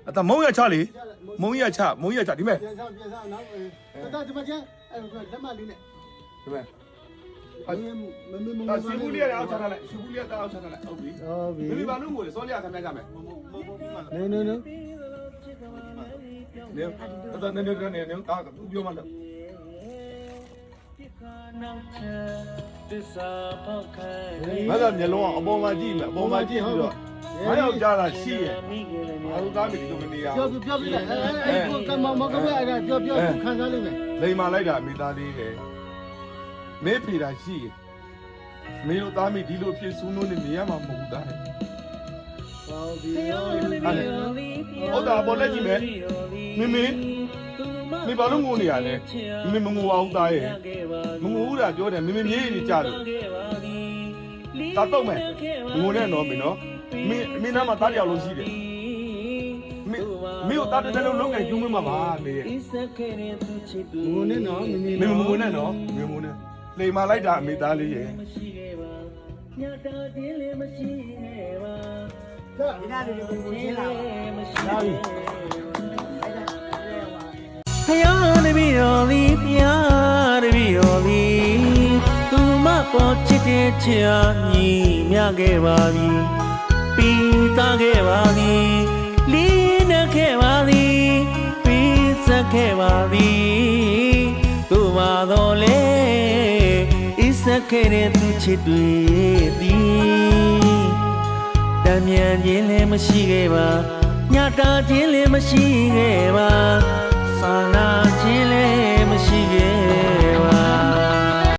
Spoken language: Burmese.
အတမုံရချလေမုံရချဒီမဲ့ ပြန်ဆောင်နော်တော်ဒီမှာကျအဲ့လက်မလေးနဲ့ ဒီမဲ့ မ စီဘူးလေးရအောင်ချထားလိုက်စီဘူးလေးတောက်ချထားလိုက်ဟုတ်ပြီ ဟုတ်ပြီ မိမိဘာလို့ငိုလဲစောလေးရခံပြကြမယ် နေနေနေ နေတာသူပြောမှလို့ မသာမျက်လုံးကအပေါ်မှာကြည့်မယ်အပေါ်မှာကြည့်ပြီးတော့ငါယောက်ျားလာရှိရဲ့ငါတို့သားမိဒီလိုမနေရ ပြောပြလိုက်အဲ့ကမောင်ကမအဲ့ဒါပြောခံစားလိမ့်မယ် လိန်မာလိုက်တာမိသားလေးရဲ့မေးဖေတာရှိရဲ့မင်းတို့သားမိဒီလိုဖြစ်ဆူးလို့နေရမှာမဟုတ်သားဟုတ်တာပေါ်လက်ကြည့်မယ်မင်းဘာလို့ငိုနေရလဲမင်းမငိုအောင်သားရဲ့မငိုဘူးတာပြောတယ်မင်းမြေးနေကြလို့တာတော့မယ်ငိုနေတော့မင်းနော်မင်းနားမှာတားကြောက်လို့ရှိတယ်မင်းတို့တားတဲ့လုံးလုံးငယ်ကျူးမမှာပါမေးငိုနေနော်မင်းငိုနေနော်မင်းငိုနေလိန်မာလိုက်တာမိသားလေးရဲ့ညတာတင်းလေးမရှိခဲ့ပါဒီနားလေးကိုချင်းလာလာပြီဖယားတပည့်တော်သည်ဖယားတပည့်တော်သည်သူမပေါ်ချစ်တဲ့ချာညီမြခဲ့ပါပြီပြီးသားခဲ့ပါသည်လင်းနေခဲ့ပါသည်ပြီးစက်ခဲ့ပါသည်သူမတော်လေဣစက်ခဲ့တဲ့သူချစ်တွေသည်တမ်းမြန်ခြင်းလည်းမရှိခဲ့ပါညတာခြင်းလည်းမရှိခဲ့ပါစာနာခြင်းလည်းမရှိခဲ့ပါ